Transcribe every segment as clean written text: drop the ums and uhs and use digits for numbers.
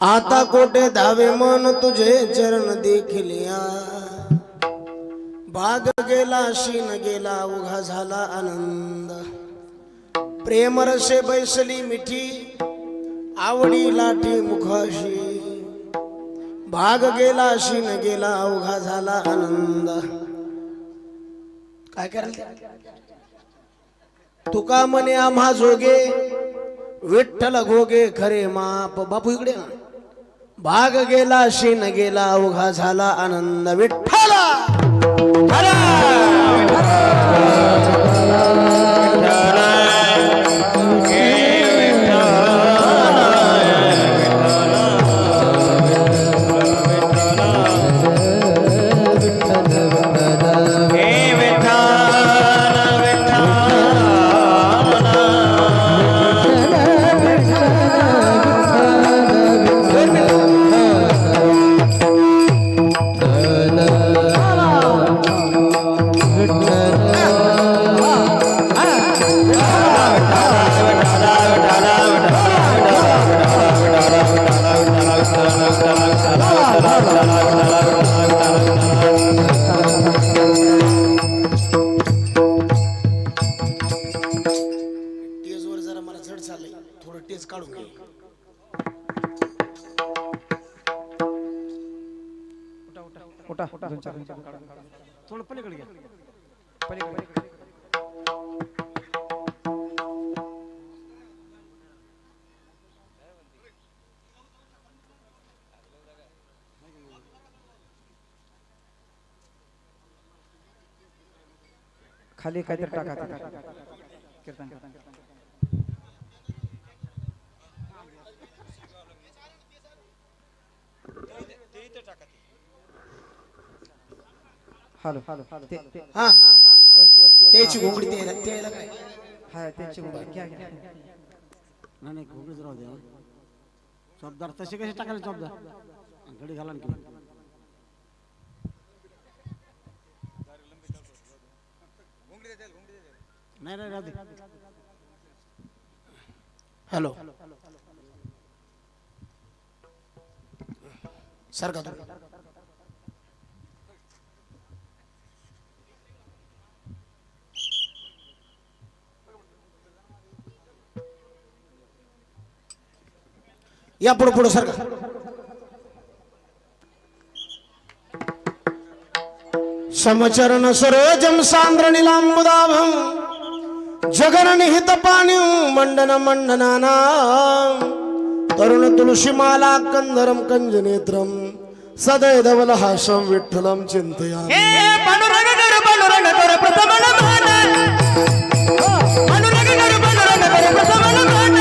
आता कोटे धावे मन तुझे चरण देखलिया, भाग गेला शीन गेला उघा झाला आनंद। प्रेम रसे बैसली मिठी आवडी लाठी मुखाशी, भाग गेला शीन गेला उघा झाला आनंद। काय करायला तुका म्हणे आम्हा जोगे विठ्ठल घोगे खरे माप। बापू इकडे ना, भाग गेला शीन गेला उघा झाला आनंद। विठ्ठला थोडं पलीकडे घ्या, पलीकडे खाली काहीतरी टाका कीर्तन हॅलो हॅलो हा त्याची घोंगडी त्याला काय हा त्याची घोंगडी घ्या घ्या नाही घोंगडीच राहू द्या। शब्दार तसे कसे टाकायला शब्द घडी घाला की नाही नाही राहू दे। हॅलो सर का या पुढे पुढे सर का समचरण सरोजम सांद्र नीलांबुदाभं जगन निहित पाण्यू मंडन मंडनाना तरुण तुलसीमाला कंदरम कंजनेत्रम सदैव धवलहासं विठ्ठलं चिंतयामि। हे पांडुरंग कर पांडुरंग कर प्रथम नमन, पांडुरंग कर पांडुरंग कर प्रथम नमन।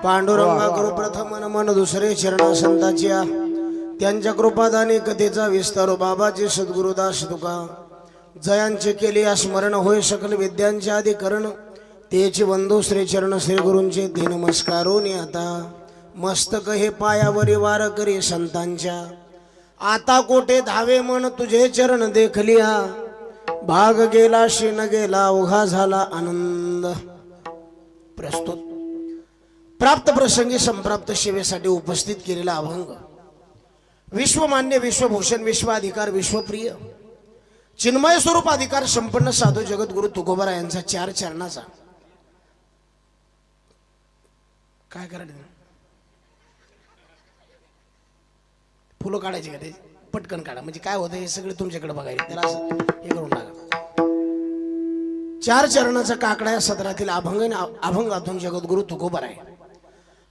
पांडुरंगा करू प्रथम मन दुसरे चरण संताच्या त्यांच्या कृपादानी कथेचा विस्तार बाबाचे सद्गुरुदास तुका जयांचे केले स्मरण होय सकल विद्यांचे आदि करण तेचे बंधू श्री चरण श्री गुरूंचे दिन नमस्कारोनी आता मस्तक हे पायावरी वार करी संतांच्या आता कोटे धावे मन तुझे चरण देखलिया भाग गेला शिन गेला उघा झाला आनंद। प्रस्तुत प्राप्त प्रसंगी संप्राप्त सेवेसाठी उपस्थित केलेला अभंग विश्वमान्य विश्वभूषण विश्वाधिकार विश्वप्रिय चिन्मय स्वरूप अधिकार संपन्न साधू जगद्गुरु तुकोबारा यांचा 4 चरणाचा काय करायचं फुलं काढायची का ते पटकन काढा म्हणजे काय होतं हे सगळे तुमच्याकडे बघायचे तर असं हे करून टाका। 4 चरणाचा काकडा या सदरातील अभंगातून जगद्गुरु तुकोबारा आहे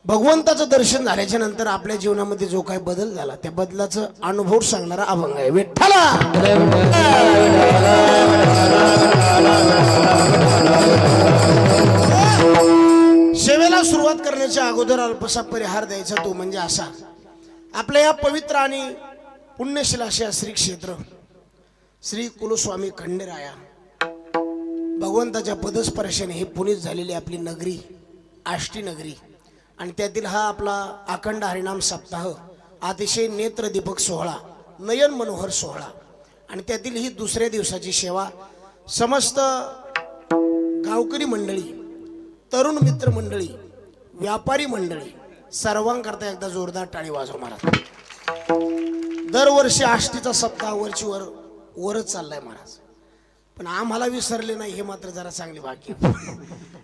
भगवंताचं दर्शन झाल्याच्या नंतर आपल्या जीवनामध्ये जो काही बदल झाला त्या बदलाचा अनुभव सांगणारा अभंग आहे। विठ्ठला सेवेला सुरुवात करण्याच्या अगोदर अल्पसा परिहार द्यायचा तो म्हणजे असा आपल्या या पवित्र आणि पुण्यशील अशा श्री क्षेत्र श्री कुलस्वामी खंडेराया भगवंताच्या पदस्पर्शाने हे पुनीत झालेली आपली नगरी आष्टी नगरी आणि त्यातील हा आपला अखंड हरिनाम सप्ताह अतिशय नेत्रदीपक सोहळा नयन मनोहर सोहळा आणि त्यातील ही दुसऱ्या दिवसाची सेवा समस्त गावकरी मंडळी तरुण मित्र मंडळी व्यापारी मंडळी सर्वांकरता एकदा जोरदार टाळी वाजवा महाराज। दरवर्षी आष्टीचा सप्ताह वरच चाललाय महाराज पण आम्हाला विसरले नाही हे मात्र जरा चांगली भाग्य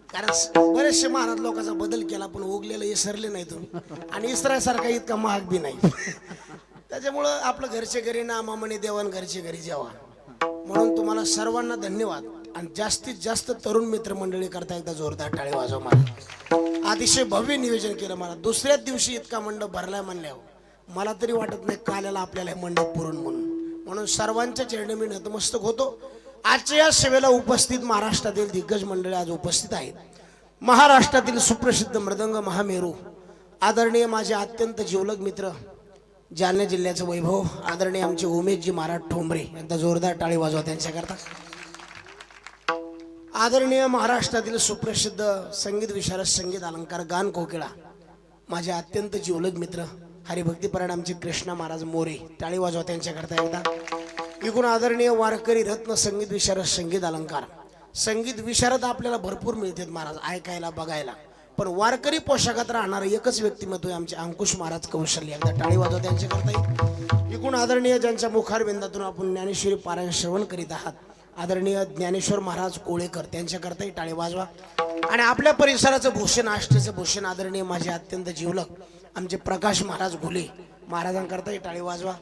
कारण बरेचसे महाराज लोकांचा बदल केला पण उगलेलं विसरले नाही तुम्ही आणि इसरासारखा इतका महाग बी नाही त्याच्यामुळं आपलं घरचे घरी नामामणे देवान घरचे घरी जेवा म्हणून तुम्हाला सर्वांना धन्यवाद आणि जास्तीत जास्त तरुण मित्र मंडळी करता एकदा जोरदार टाळी वाजवा महाराज। अतिशय भव्य नियोजन केलं मला दुसऱ्याच दिवशी इतका मंडप भरलाय म्हणल्यावर मला तरी वाटत नाही काल्याला आपल्याला हे मंडप पुरण म्हणून सर्वांच्या चरणी मी नतमस्तक होतो। आजच्या या सेवेला उपस्थित महाराष्ट्रातील दिग्गज मंडळी आज उपस्थित आहेत। महाराष्ट्रातील सुप्रसिद्ध मृदंग महामेरू आदरणीय माझे अत्यंत जिवलग मित्र जालना जिल्ह्याचं वैभव आदरणीय आमचे उमेशजी महाराज ठोंबरे एकदा जोरदार टाळी वाजवा त्यांच्याकरता। आदरणीय महाराष्ट्रातील सुप्रसिद्ध संगीत विशारद संगीत अलंकार गान कोकिळा माझे अत्यंत जिवलग मित्र हरिभक्तीपरायण आमचे कृष्णा महाराज मोरे टाळी वाजवा त्यांच्याकरता एकदा। इकडून आदरणीय वारकरी रत्न संगीत विशारद संगीत अलंकार संगीत विशारद आपल्याला भरपूर मिळतात महाराज ऐकायला बघायला पण वारकरी पोशाखात राहणारं एकच व्यक्तिमत्व आहे आमचे अंकुश महाराज कौशल्य एकदा टाळी वाजवा त्यांच्याकरता। इकडून आदरणीय ज्यांच्या मुखारबिंदातून आपण ज्ञानेश्वरी पारायण श्रवण करीत आहात आदरणीय ज्ञानेश्वर महाराज कोळेकर त्यांच्याकरताही टाळी वाजवा आणि आपल्या परिसराचं भूषण आष्टीचं भूषण आदरणीय माझे अत्यंत जिवलग आमचे प्रकाश महाराज घुले महाराजांकरताही टाळी वाजवा।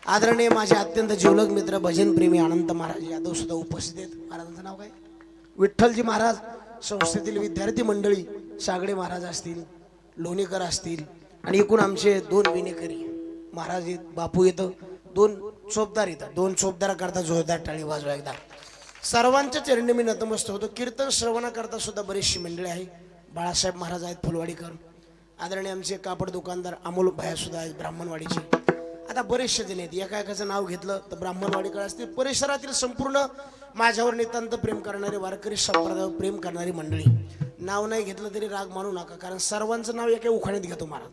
आदरणीय माझे अत्यंत जिवलग मित्र भजन प्रेमी अनंत महाराज यादव सुद्धा उपस्थित आहेत। महाराजांचं नाव काय विठ्ठलजी महाराज संस्थेतील विद्यार्थी मंडळी सागडे महाराज असतील लोणीकर असतील आणि एकूण आमचे 2 विनेकरी महाराज बापू येतं 2 चोपदार येतात 2 चोपदाराकरता जोरदार टाळी वाजवा एकदा। सर्वांच्या चरणी मी नतमस्तक होतो। कीर्तन श्रवणाकरता सुद्धा बरीचशी मंडळी आहे बाळासाहेब महाराज आहेत फुलवाडीकर आदरणीय आमचे कापड दुकानदार अमोल भैया सुद्धा आहेत ब्राह्मणवाडीचे आता बरेचसे जण आहेत एकाचं नाव घेतलं तर ब्राह्मणवाडीकर असतील परिसरातील संपूर्ण माझ्यावर नितांत प्रेम करणारे वारकरी संप्रदायावर प्रेम करणारी मंडळी नाव नाही घेतलं तरी राग मानू नका कारण सर्वांचं नाव एका उखाण्यात घेतो महाराज।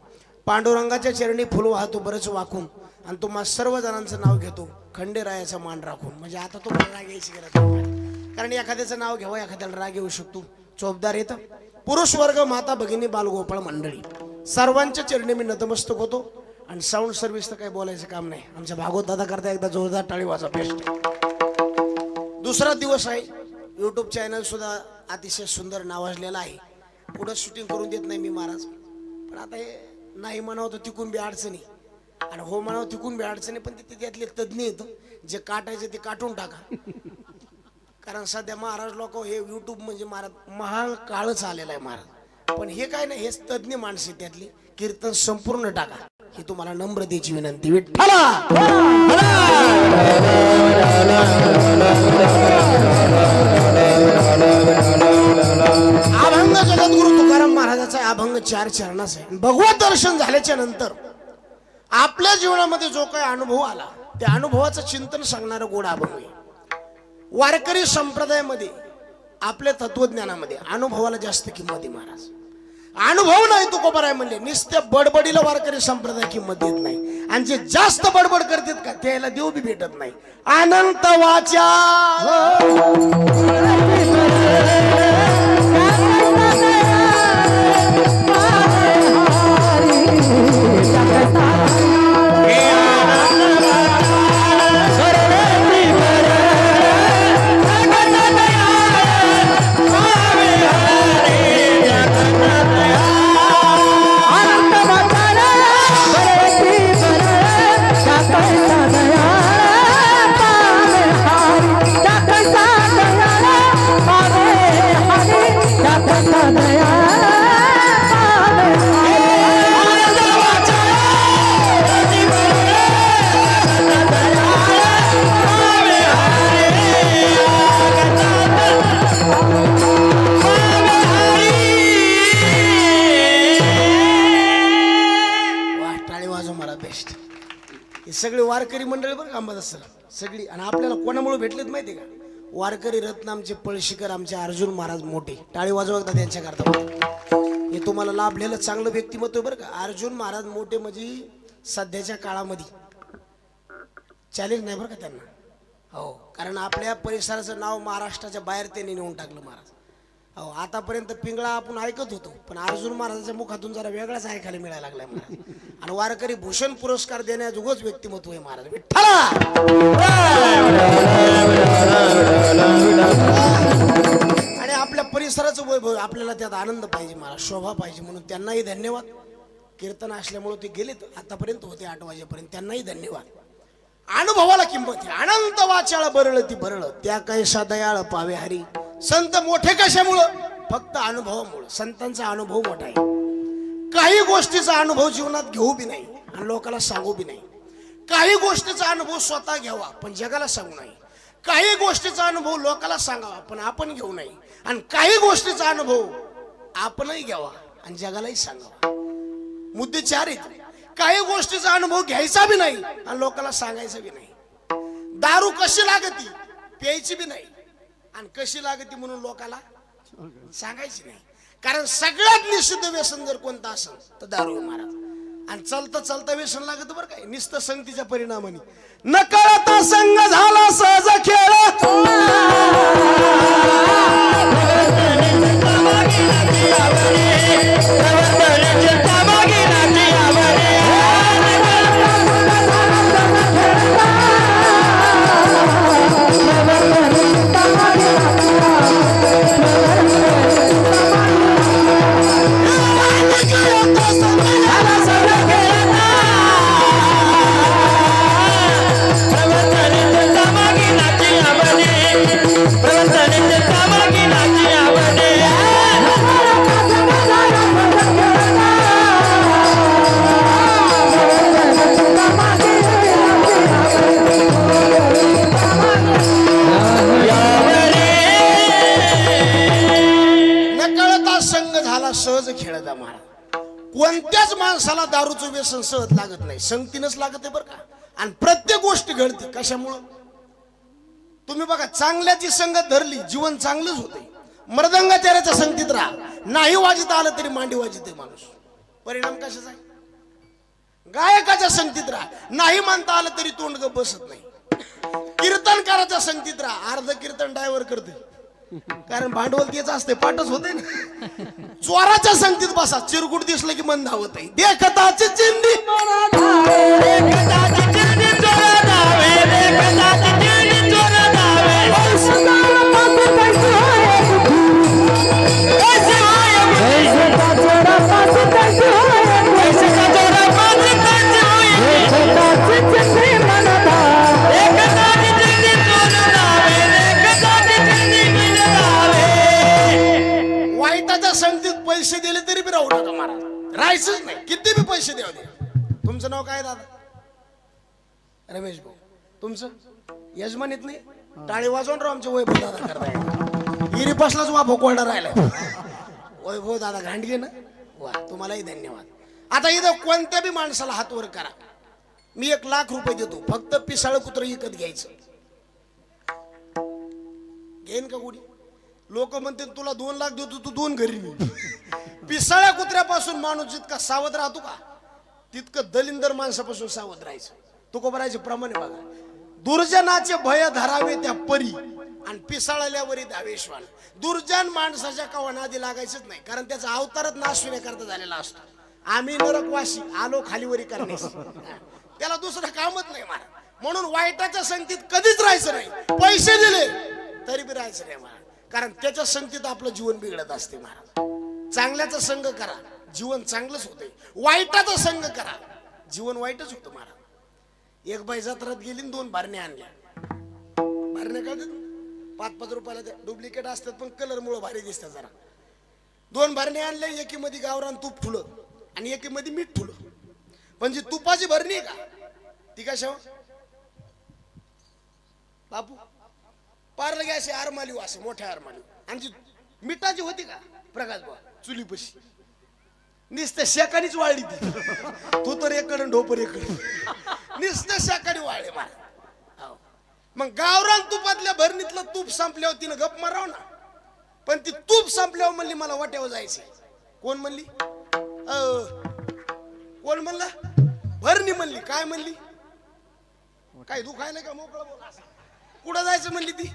पांडुरंगाच्या चरणी फुल वाहतो बरंच वाकून आणि तुम्हा सर्व जणांचं नाव घेतो खंडेरायाचा मान राखून म्हणजे आता तो राग यायची गरज नाही कारण एखाद्याचं नाव घ्यावं एखाद्याला राग येऊ शकतो। चोपदार येतं पुरुष वर्ग माता भगिनी बालगोपाळ मंडळी सर्वांच्या चरणी मी नतमस्तक होतो आणि साऊंड सर्व्हिस तर काही बोलायचं काम नाही आमच्या भागवत दादा करता एकदा जोरदार टाळी वाजवा बेस्ट। दुसरा दिवस आहे यूट्यूब चॅनल सुद्धा अतिशय सुंदर नावाजलेला आहे पुढं शूटिंग करून देत नाही मी महाराज पण आता हे नाही म्हणावं तर तिकून बी अडचणी आणि हो म्हणावं तिकून बी अडचणी पण तिथे त्यातले तज्ज्ञ येतं जे काटायचे ते काटून टाका कारण सध्या महाराज लोक हे यूट्यूब म्हणजे महाराज महाकाळच आलेला आहे महाराज पण हे काय नाही हेच तज्ज्ञ माणसे त्यातली कीर्तन संपूर्ण टाका ही तुम्हाला नम्रतेची विनंती। विठ्ठला अभंग जगद्गुरु तुकाराम महाराजाचा अभंग 4 चरणाचा आहे. भगवत दर्शन झाल्याच्या नंतर आपल्या जीवनामध्ये जो काही अनुभव आला त्या अनुभवाचं चिंतन सांगणारं गोड अभंग आहे. वारकरी संप्रदायामध्ये आपल्या तत्वज्ञानामध्ये अनुभवाला जास्त किंमत आहे महाराज. अनुभव नाही तुकोबाराय म्हणले, नुसत्या बडबडीला वारकरी संप्रदाय किंमत देत नाही, आणि जे जास्त बडबड करतात का त्याला देव बी भेटत नाही. अनंत वाचा सगळी वारकरी मंडळी बरं का सर सगळी. आणि आपल्याला कोणामुळे भेटलेत माहिती का? वारकरी रत्न आमचे पळशीकर, आमचे अर्जुन महाराज मोठे. टाळी वाजवता त्यांच्या करता. हे तुम्हाला लाभलेलं चांगलं व्यक्तिमत्व आहे बरं का. अर्जुन महाराज मोठे म्हणजे सध्याच्या काळामध्ये चॅलेंज नाही बरं का त्यांना. हो, कारण आपल्या परिसराचं नाव महाराष्ट्राच्या बाहेर त्यांनी नेऊन टाकलं महाराज. हो, आतापर्यंत पिंगळा आपण ऐकत होतो, पण अर्जुन महाराजांच्या मुखातून जरा वेगळाच ऐकायला मिळायला लागलाय महाराज. आणि वारकरी भूषण पुरस्कार देण्याजोगच व्यक्तिमत्व आहे महाराज. विठ्ठला आणि आपल्या परिसराचं वैभव, आपल्याला त्यात आनंद पाहिजे महाराज, शोभा पाहिजे, म्हणून त्यांनाही धन्यवाद. कीर्तन असल्यामुळे ते गेलेत, आतापर्यंत होते 8 वाजेपर्यंत, त्यांनाही धन्यवाद. अनुभवाला किंमत आहे. अनंत वाचाळ बरळ ती भरळ, त्या कैसा दयाळ पावे हरी. संत मोठे कशामुळं? फक्त अनुभवामुळं. संतांचा अनुभव मोठा आहे. काही गोष्टीचा अनुभव जीवनात घेऊ बी नाही आणि लोकांना सांगू बी नाही. काही गोष्टीचा अनुभव स्वतः घ्यावा पण जगाला सांगू नाही. काही गोष्टीचा अनुभव लोकांना सांगावा पण आपण घेऊ नाही. आणि काही गोष्टीचा अनुभव आपणही घ्यावा आणि जगालाही सांगावा. मुद्दे 4 आहेत. काही गोष्टीचा अनुभव घ्यायचा बी नाही आणि लोकांना सांगायचा बी नाही. दारू कशी लागती प्यायची बी नाही, आणि कशी लागती म्हणून लोकांना सांगायची नाही. कारण सगळ्यात निषिद्ध व्यसन जर कोणतं असेल तर दारू महाराज. आणि चलता चलता व्यसन लागत बरं काय, निस्त संगतीच्या परिणामाने. नकळता संग झाला सहज खेळ, सहज खेळता महाराज. कोणत्याच माणसाला दारूचं व्यसन सहज लागत नाही, संगतीनच लागत आहे बरं का. आणि प्रत्येक गोष्ट घडते कशामुळं? तुम्ही बघा, चांगल्याची संगत धरली जीवन चांगलंच होते. मृदंगाचार्याच्या संगतीत राहा, नाही वाजता आलं तरी मांडी वाजते माणूस. परिणाम कशाचा आहे? गायकाच्या संगतीत राहा, नाही म्हणता आलं तरी तोंड गप बसत नाही. कीर्तनकाराच्या संगतीत राहा, अर्ध कीर्तन डायव्हर करते, कारण भांडवल तेच असते, पाठच होते ना. चोराच्या संगतीत बसा, चिरकुट दिसलं की मन धावत आहे. देखताची चिंदी संगतीत पैसे दिले तरी बी राहू नका महाराज, राहायचंच नाही. किती बी पैसे द्याव द्या. तुमचं नाव काय दादा? रमेश भाऊ. तुमचं यजमान येत नाही? टाळी वाजवून राव आमच्या वैभव दादा करताय. इरी पासलाच वाफो कोरडा राहिलाय. वैभव दादा घांडगे ना, वा तुम्हालाही धन्यवाद. आता इथं कोणत्या बी माणसाला हात वर करा, मी 1,00,000 देतो, फक्त पिसाळ कुत्र विकत घ्यायचं. घेईन का कोणी? लोक म्हणते तुला 2,00,000 देतो, तू 2 घरी मी. पिसाळ्या कुत्र्यापासून माणूस जितका सावध राहतो का, तितकं दलिंदर माणसापासून सावध राहायचं. तुकोबराचे प्रमाणे बघा, दुर्जनाचे भय धरावे त्या परी आणि पिसाळल्यावरी धावेश्वान. दुर्जन माणसाच्या कवा नादी लागायचंच नाही, कारण त्याचा अवतारच नाशविण्याकरता झालेला असतो. आम्ही नरकवासी आलो खालीवरी करण्यास, त्याला दुसरं कामच नाही महाराज. म्हणून वाईटाच्या संगतीत कधीच राहायचं नाही. पैसे दिले तरी बी राहायचं नाही महाराज, कारण त्याच्या संगतीत आपलं जीवन बिघडत असते महाराज. चांगल्याचा संग करा, जीवन चांगलंच होते. वाईटाचा संग करा, जीवन वाईटच होतं महाराज. एक बाई जत्रात गेली 2 बारण्या आणल्या. बारण्या काय 5-5 रुपयाला डुप्लिकेट असतात, पण कलर मुळे भारी दिसतात जरा. 2 बारण्या आणल्या, एकीमध्ये गावरान तूप ठुलं आणि एकीमध्ये मीठ ठुलं. पण जी तुपाची भरणी आहे का, ती कशा बापू पार लगे असे आरमाली असे मोठ्या आरमाली. आणि जी मिठाची होती का प्रकाश भाऊ चुलीपशी, नुसतं शेकानीच वाळली ती. तू तर एकडे ढोपर एकडे, नुसतं शेकानी वाळले मला. मग गावरान तुपातल्या भरणीतलं तूप संपल्यावर तिनं गप माराव ना, पण ती तूप संपल्यावर म्हणली मला वाट्यावर जायचंय. कोण म्हणली? कोण म्हणला? भरणी म्हणली. काय म्हणली? काय दुखायला का मोकळं बोला. कुठं जायचं म्हणली ती?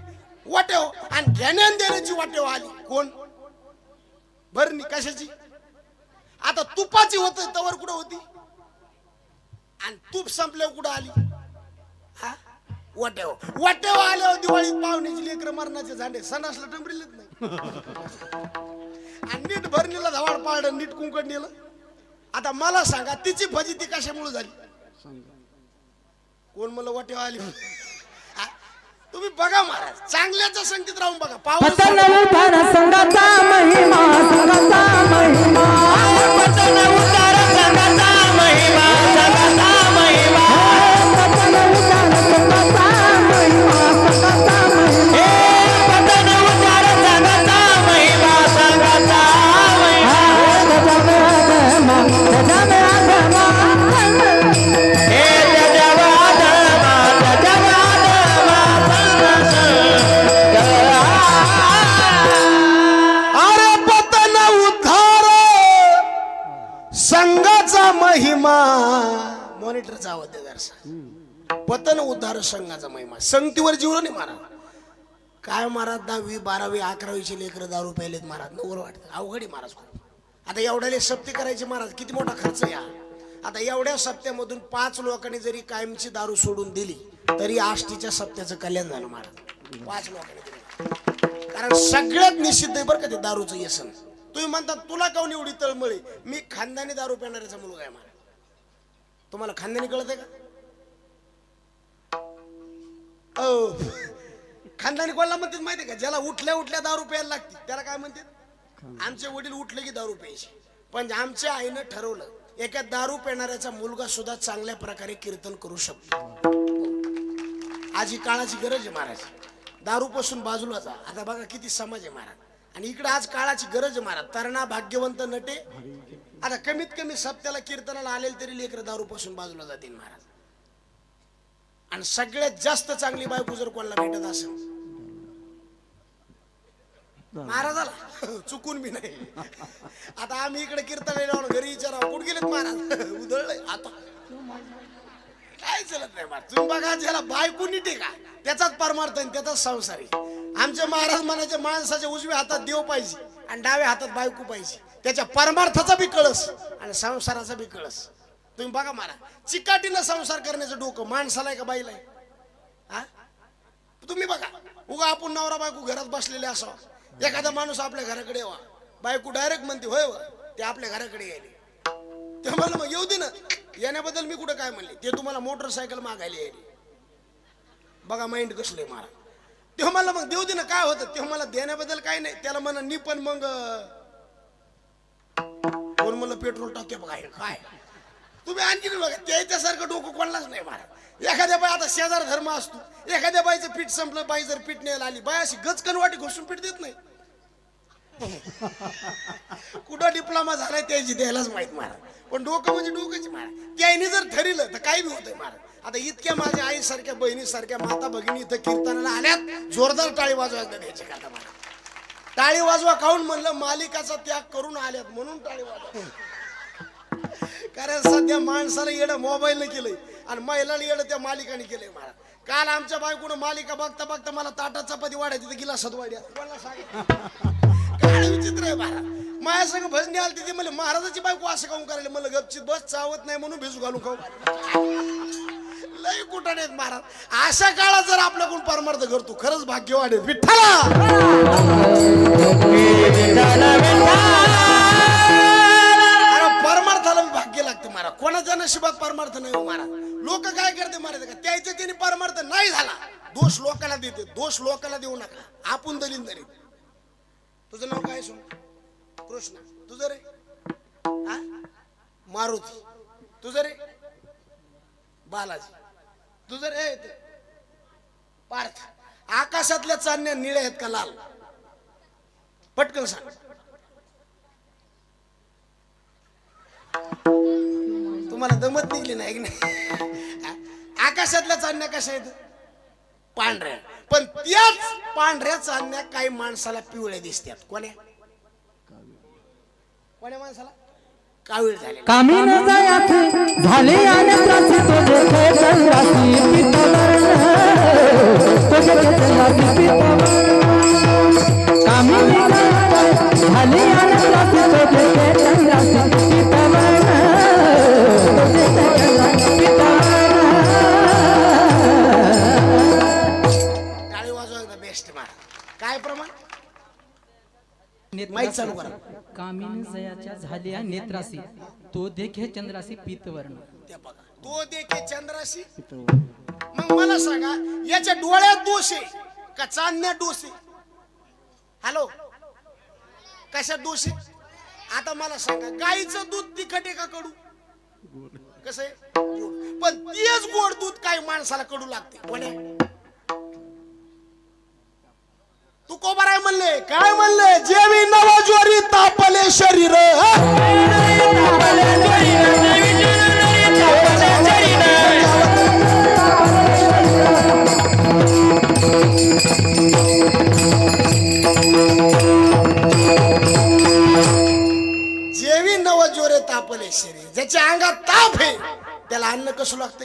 वाट्यावर. आणि घेण्यान देण्याची वाट्यावर आली. कोण? भरणी. कशाची? आता तुपाची होत तवर कुठं होती, आणि तूप संपल्यावर कुठं आली? हा वाट्यावर. वाट्यावर आल्यावर दिवाळीत पाहुण्याची लेकर मरणाचे झाडे सणासला टंबरीलेच नाही. आणि नीट भरणीला धावाड पाडलं, नीट कुंकड नेलं. आता मला सांगा तिची फजिती कशामुळे झाली? कोण मला वाट्यावर आली? तुम्ही बघा महाराज, चांगल्याच्या संगतीत राहून बघा. पाऊस संगाचा महिमा, संगाचा महिमा, पतन उतार संगाचा महिमा, संगाचा महिमा, पतन उतार संगाचा महिमा, संगाचा महिमा, पतन उतार संगाचा महिमा, संगाचा महिमा, गजब आदमा, हे गजब आदमा, गजब आदमा, अरे पतन उद्धार संघाचा महिमा. मॉनिटरचा आवाज आहे जरासा. पतन उद्धार संघाचा महिमा. संगतीवर जीवन नाही महाराज. काय महाराज 10वी 12वी 11वीचे लेकर दारू प्यायलेत महाराज. नवर वाटतं अवघडी महाराज खूप. आता एवढ्याले सप्ते करायचे महाराज, किती मोठा खर्च या. आता एवढ्या सप्त्यामधून 5 लोकांनी जरी कायमची दारू सोडून दिली तरी आष्टीच्या सप्त्याचं कल्याण झालं महाराज. 5 लोकांनी दिली. कारण सगळ्यात निषिद्ध आहे बरं का ते दारूचं व्यसन. तुम्ही म्हणतात तुला काऊन एवढी तळमळी? मी खानदानी दारू पिणाऱ्याचा मुलगा आहे महाराज. तुम्हाला खानदानी कळत आहे का? खानदानी कोणाला म्हणतात माहिती आहे का? ज्याला उठल्या उठल्या दारू प्यायला लागते त्याला काय म्हणतात? आमचे वडील उठले की दारू प्यायचे. पण आमच्या आईनं ठरवलं एका दारू पिणाऱ्याचा मुलगा सुद्धा चांगल्या प्रकारे कीर्तन करू शकतो. आज ही काळाची गरज आहे महाराज. दारूपासून बाजूला जा. आता बघा किती समाज आहे महाराज. आणि इकडे आज काळाची गरज आहे महाराज. तरणा भाग्यवंत नटे. आता कमीत कमी सप्त्याला कीर्तनाला आलेले तरी लेकर दारूपासून बाजूला जातील महाराज. आणि सगळ्यात जास्त चांगली बायको जर कोणाला भेटत असेल महाराजाला, चुकून मी नाही. आता आम्ही इकडे कीर्तनाला घरी विचारा कुठे गेलेत महाराज? उधळलंय आता काय चलत नाही महाराज. तुम्ही बघा ज्याला बायको नीट आहे का त्याचाच परमार्थ आहे, त्याचाच संसार आहे. आमचे महाराज म्हणायचे माणसाच्या उजव्या हातात देव पाहिजे आणि डाव्या हातात बायको पाहिजे. त्याच्या परमार्थाचा बी कळस आणि संसाराचा बी कळस. तुम्ही बघा महाराज चिकाटीनं संसार करण्याचं डोकं माणसाला आहे का बाईला आहे? हा तुम्ही बघा. उगा आपण नवरा बायको घरात बसलेले असावं. एखादा माणूस आपल्या घराकडे यावा, बायको डायरेक्ट म्हणते होय ते आपल्या घराकडे यायले. ते म्हणलं मग येऊ दे ना. येण्याबद्दल मी कुठं काय म्हणले? ते तुम्हाला मोटरसायकल मागायला यायले. बघा माइंड कसले महाराज. तेव्हा मला मग देऊ दे ना काय होतं. तेव्हा मला देण्याबद्दल काही नाही. त्याला म्हणा नी पण मग कोण मला पेट्रोल टाके बघा काय तुम्ही आणखी बघा. त्याच्यासारखं डोकं कोणालाच नाही महाराज. एखाद्या बाई आता शेजार धर्म असतो. एखाद्या बाईचं पीठ संपलं, बाई जर पीठ न्यायला आली, बाई अशी गचकन वाटी घोसून पीठ देत नाही. कुठं डिप्लोमा झालाय त्याची द्यायलाच माहित महाराज. पण डोकं म्हणजे डोकंच महाराज. त्याने जर ठरलं तर काही बी होतंय महाराज. आता इतक्या माझ्या आई सारख्या बहिणी सारख्या माता भगिनी इथं कीर्तनाला आल्यात, जोरदार टाळी वाजवायला द्यायचे का महाराज. टाळी वाजवा काऊन म्हणलं, मालिकाचा त्याग करून आल्यात म्हणून टाळी वाजवा. कारण सध्या माणसाला येणं मोबाईलने केलंय आणि महिलाला येणं त्या मालिकाने केलंय महाराज. काल आमच्या बायकोनं मालिका बघता बघता मला ताटात चपाती वाढायची तर गिलासात वाढ्या. काय विचित्र आहे महाराज. माझ्या संग भजनी आली तिथे म्हणले महाराजाची बायको असं काऊन करायला. मला गपचीत बस, चावत नाही म्हणून भिजू घालून खाऊ. लय कुठं नाहीत महाराज. अशा काळात जर आपल्याकडून परमार्थ करतो खरंच भाग्य वाढेल. विठ्ठला परमार्थाला भाग्य लागते महाराज. कोणाच्या नशिबात परमार्थ नाही हो महाराज. लोक काय करते महाराज का त्याच्या त्याने परमार्थ नाही झाला दोष लोकांना देते. दोष लोकांना देऊ नका, आपण दलीन दरी. तुझं नाव काय सोन? कृष्ण. तुझं रे मारुती. तुझं रे बालाजी. तुझं रे पार्थ. आकाशातल्या चांदण्या निळ्या आहेत का लाल? पटकन सांग. तुम्हाला दमत निघली नाही की नाही? आकाशातल्या चांदण्या कशा आहेत? पांढऱ्या. पण त्याच पांढऱ्या चांदण्या काही माणसाला पिवळ्या दिसतात. कोण्या कोण्या माणसाला? कावीळ झाले. कामीन जायाचे झाले आणि त्रासी तुझे चंद्रासी पितवर्ण तुझे चंद्रासी पितवर्ण. कामीन जायाचे झाले आणि त्रासी तुझे चंद्रासी पितवर्ण तुझे चंद्रासी पितवर्ण. टाळी वाजवायला बेस्ट मार. काय प्रमाण माहित चालू करा. कामिनी जयाच्या झाल्या नेत्रासी तो देखे चंद्रासी पीतवर्ण. त्या बघा तो देखे चंद्राशी. मग मला सांगा याच्या डोळ्यात दोष आहे का चांदण्यात दोष आहे? हॅलो, कशात दोष आहे? आता मला सांगा गाईचं दूध तिखट आहे का कडू? कसं आहे? गोड. पण तेच गोड दूध काही माणसाला कडू लागते. कोण्या तू कोबराय म्हणले काय म्हणले? जेवी नवज्वारी तापले शरीर. जेवी नवज्वारे तापले शरीर. ज्याच्या अंगात ताप आहे त्याला अन्न कसं लागते?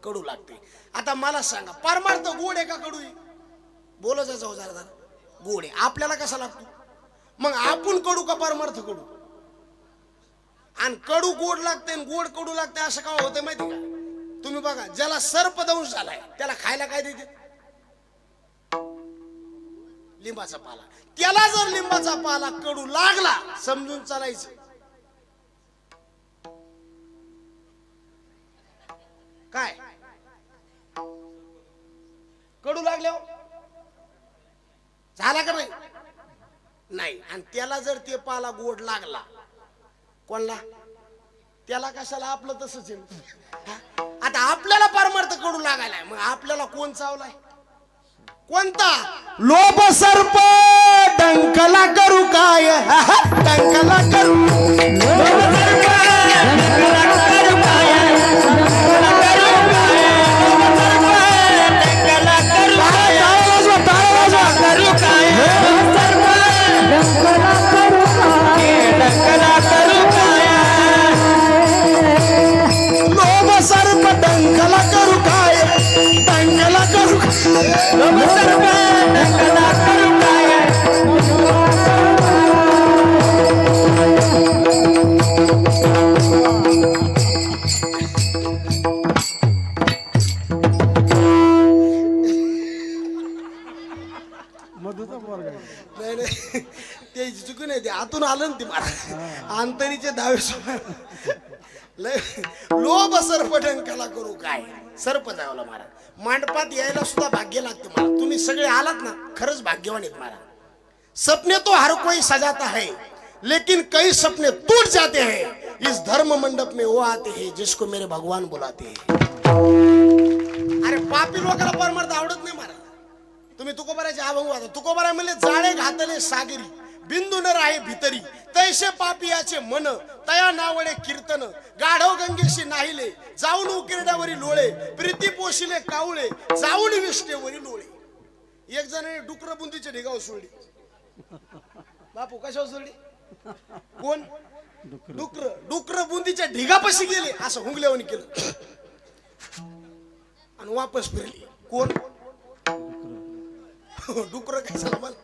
कडू लागते. आता मला सांगा परमार्थ गोड आहे का कडू आहे? बोला जाऊ जरा. गोड आहे. आपल्याला कसा लागतो? मग आपण कडू का परमार्थ कडू? आणि कडू गोड लागते आणि गोड कडू लागते असं का होतंय माहिती का? तुम्ही बघा ज्याला सर्पदंश झालाय त्याला खायला काय देते? लिंबाचा पाला. त्याला जर लिंबाचा पाला कडू लागला समजून चालायचं. काय कडू लागल्यावर झाला का नाही? आणि त्याला जर ते पाला गोड लागला कोणला? त्याला कशाला? आपलं तसंच आहे. आता आपल्याला परमार्थ कडू लागायलाय मग आपल्याला कोण चावलाय? कोणता? लोभ सर्प डंकला करू काय? डंकला करू ते चुकून आहे. ते आतून आलं ना ते मला अंतरीचे दावे. लोभ सर्प डंकला करू काय? सर्प जावला महाराज. मांडपात यायला सुद्धा भाग्य लागते महाराज. तुम्ही सगळे आलात ना खरंच भाग्यवान आहेत महाराज. सपने तो हर कोई सजाता है लेकिन कई सपने टूट जाते हैं. इस धर्म मंडप में वो आते हैं जिसको मेरे भगवान बुलाते हैं. अरे पापी लोकांना परमार्थ आवडत नाही महाराज. तुम्ही तुकोबाराचे अभंग वाचा. तुकोबारा म्हणले जाळे घातले सागरी बिंदू न राहे भितरी तैसे पापियाचे मन तया नावडे कीर्तन गाढव गंगेशी नाहिले जाऊन उकिरड्यावरी लोळे प्रीती पोशिले कावळे जाऊन विष्णेवरी लोळे. एक जणाने डुकर बुंदीच्या ढिगावर सोडली. बापू कशावर सोडली? कोण? डुकर. डुकर बुंदीच्या ढिगापाशी गेले असं हुंगल्यावणी केलं आणि वापस फिरली. कोण? डुकर कशाला मला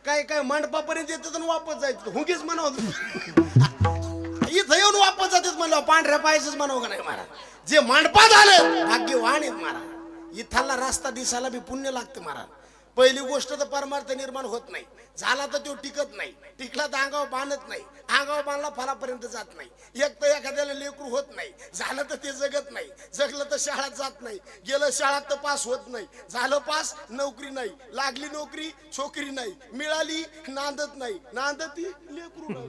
काय काय मंडपापर्यंत येतात आणि वापस जायचं हुंगीच म्हणावं. इथं येऊन वापस जातात म्हणलं पांढऱ्या पायाच म्हणावं का नाही महाराज. जे मंडपात आले भाग्यवान आहेत महाराज. इथला रस्ता दिसायला बी पुण्य लागतं महाराज. पहिली गोष्ट तर परमार्थ निर्माण होत नाही. झाला तर तो टिकत नाही. टिकला तर अंगावर बांधत नाही. अंगावर बांधला फलापर्यंत जात नाही. एक तर एखाद्याला लेकरू होत नाही. झालं तर ते जगत नाही. जगलं तर शाळेत जात नाही. गेलं शाळेत तर पास होत नाही. झालं पास नोकरी नाही. लागली नोकरी छोकरी नाही. मिळाली नांदत नाही. नांदती लेकरू नाही.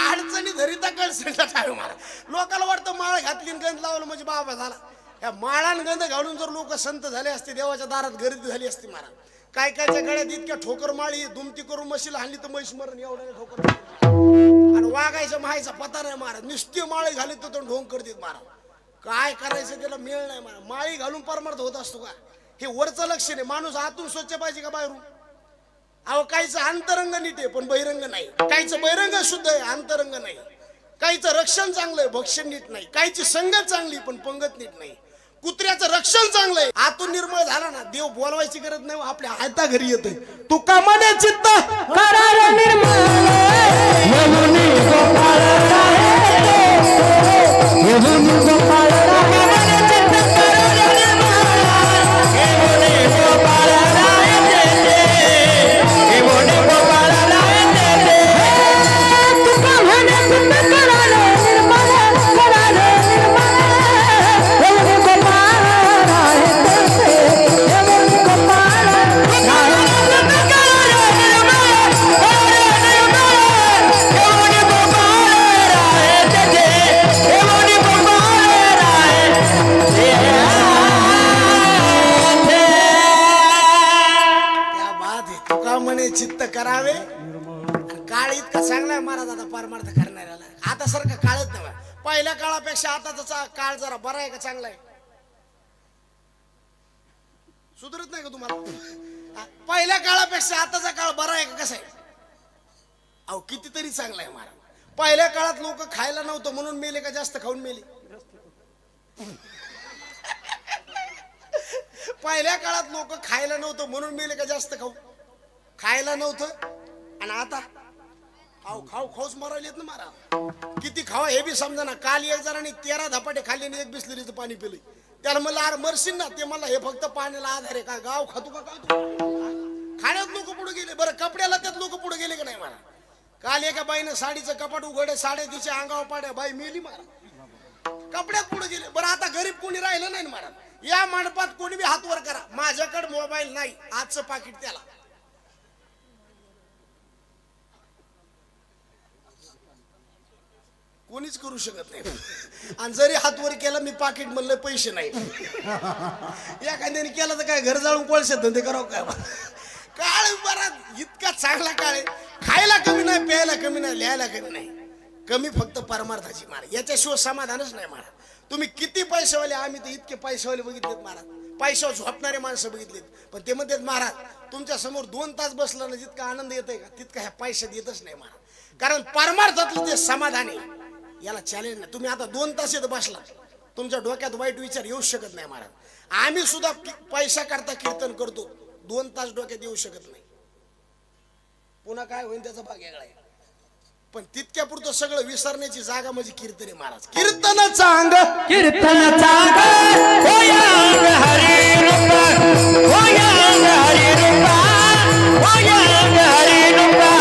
अडचणी धरीता कळसेटा टाळू मला. लोकांना वाटतं माळ घातली गंध लावलं म्हणजे बाबा झाला. या माळान गंध घालून जर लोक संत झाले असते देवाच्या दारात गर्दी झाली असती महाराज. काय कायच्या गळ्यात इतक्या ठोकर माळी दुमती करून म्हशीला हाणली तर म्हैस मरण एवढ्या ठोकर आणि वागायचं माहायचा पता नाही महाराज. नुसती माळी घाली तर ढोंग करतात महाराज. काय करायचं त्याला मेळ नाही महाराज. माळी घालून परमार्थ होत असतो का? हे वरचं लक्ष नाही. माणूस आतून स्वच्छ पाहिजे का बाहेरून? अहो काहीचं अंतरंग नीट आहे पण बहिरंग नाही. काहीचं बहिरंग शुद्ध आहे अंतरंग नाही. काहीचं रक्षण चांगलं आहे भक्षण नीट नाही. काहीची संगत चांगली पण पंगत नीट नाही. कुत्र्याचं रक्षण चांगलंय आतून निर्मळ झाला ना देव बोलवायची गरज नाही. आपल्या हाता घरी येतोय. तू का मने चित्त करार निर्मळ यमुनी गोपाळ राहे यमुनी गोपाळ राहे मने चित्त करार निर्मळ यमुनी गोपाळ राहे यमुनी गोपाळ राहे तू का मने चित्त करार निर्मळ करार निर्मळ यमुनी गोपाळ राहे यमुनी गोपाळ राहे चित्त करावे. काळ इतका चांगला महाराज आता परमार्थ करणाऱ्याला. आता सारखं काळच नाही. पहिल्या काळापेक्षा आताचा काळ जरा बरा आहे का चांगला आहे? सुधरत नाही का तुम्हाला? पहिल्या काळापेक्षा आताचा काळ बरा आहे का कसा आहे? अहो कितीतरी चांगला आहे महाराज. पहिल्या काळात लोक खायला नव्हतं म्हणून मेले का जास्त खाऊन मेले? पहिल्या काळात लोक खायला नव्हतं म्हणून मेले का जास्त खाऊ? खायला नव्हतं आणि आता खाऊ खाऊ खाऊच मरायला येत ना महाराज. किती खावा हे बी समजा ना. काल एक जणांनी 13 धपाटे खाल्ले आणि 1 बिस्लरीचं पाणी पिलं. त्याला म्हणलं अरे मरशील ना. ते मला हे फक्त पाण्याला आधार आहे का? गाव खातो का काय तू? खाण्यात लोक पुढे गेले. बरं कपड्याला त्यात लोक पुढे गेले का नाही महाराज? काल एका बाईनं साडीचं कपाट उघडे साड्या तिच्या अंगावर पाड्या बाई मेली महाराज. कपड्यात पुढे गेले. बरं आता गरीब कोणी राहिलं नाही महाराज. या मंडपात कोणी बी हात वर करा. माझ्याकडे मोबाईल नाही आजचं पाकिट त्याला. कोणीच करू शकत नाही. आणि जरी हात वर केला मी पाकिट म्हणलं पैसे नाही. एखाद्याने केलं तर काय घर जाळून कोळशात धंदे करावं काय? काळ बरा इतका चांगला काळ आहे. खायला कमी नाही प्यायला कमी नाही लिहायला कमी नाही. कमी फक्त परमार्थाची महाराज. याच्याशिवाय समाधानच नाही महाराज. तुम्ही किती पैसेवाले आम्ही तर इतके पैसेवाले बघितलेत महाराज. पैशावर झोपणारे माणसं बघितलेत. पण ते म्हणतात महाराज तुमच्या समोर 2 तास बसला ना जितका आनंद येतोय का तितका ह्या पैशात येतच नाही महाराज. कारण परमार्थातलं ते समाधान आहे. याला चॅलेंज नाही. तुम्ही आता 2 तास येत बसला तुमच्या डोक्यात वाईट विचार येऊ शकत नाही महाराज. आम्ही सुद्धा पैसा करता कीर्तन करतो 2 तास डोक्यात येऊ शकत नाही. पुन्हा काय होईल त्याचा भाग वेगळा आहे. पण तितक्या पुरतं सगळं विसरण्याची जागा म्हणजे कीर्तन आहे महाराज. कीर्तन चांग कीर्तन चांग होया हरी रूपा होया हरी रूपा होया हरी रूपा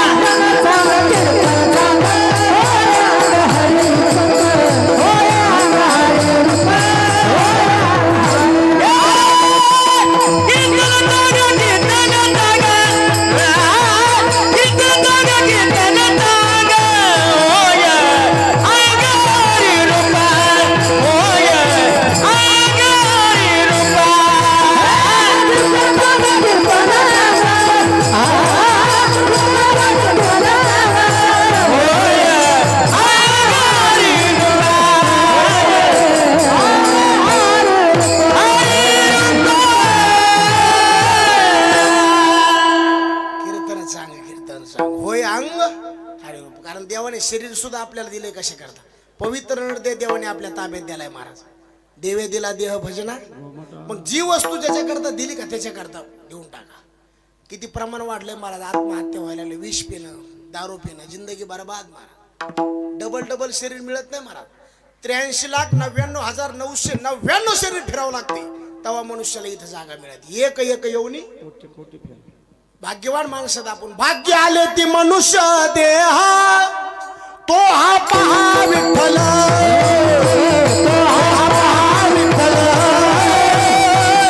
कीर्तन चांग कीर्तन चांग होया हरी रूपा होया हरी रूपा कीर्तन चांग कीर्तन चांग कीर्तन चांग कीर्तन चांग होया हरी रूपा होया हरी कारण देवाने शरीर सुद्धा आपल्याला दिले कसे करता पवित्र नृत्य देवाने आपल्या ताब्यात दिलाय महाराज देवे दिला देह भजना मग जी वस्तू ज्याच्याकरता दिली का त्याच्याकरता देऊन टाका किती प्रमाण वाढलंय महाराज आत्महत्या व्हायला लागले विष पिणं दारू पिणं जिंदगी बरबाद महाराज डबल शरीर मिळत नाही महाराज 83,99,999 शरीर फिरावं लागते तेव्हा मनुष्याला इथं जागा मिळते एक येऊनी भाग्यवान माणसात आपण भाग्य आले ती मनुष्य देहा तो हा पहा विठ्ठल तो हा पहा विठ्ठल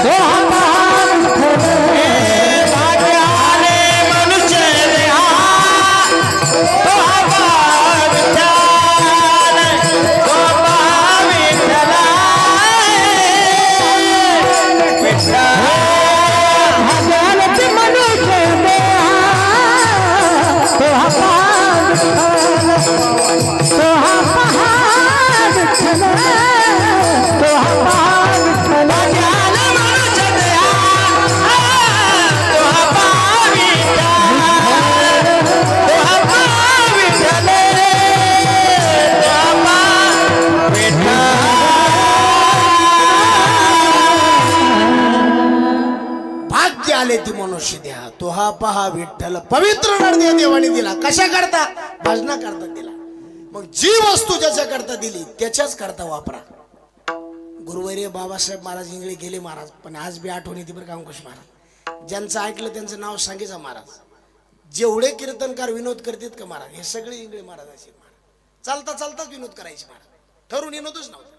तो हा पहा विठ्ठल भाग्य आले मनुष्य देहा तो हा पहा विठ्ठल तो पहा विठ्ठल आले ती मनुष्य द्या तो हा पहा विठ्ठल पवित्र नरदेव देवाने दिला कशा करता भजना करता दिला मग जी वस्तू ज्याच्या करता दिली त्याच्याच करता वापरा गुरुवर्य बाबासाहेब महाराज इंगळे गेले महाराज पण आज बी आठवण येते बरं का अंकुश महाराज ज्यांचं ऐकलं त्यांचं नाव सांगायचं महाराज जेवढे कीर्तनकार विनोद करतात का महाराज हे सगळे इंगळे महाराजाचे महाराज चालता चालताच विनोद करायचे महाराज ठरून विनोदच नव्हता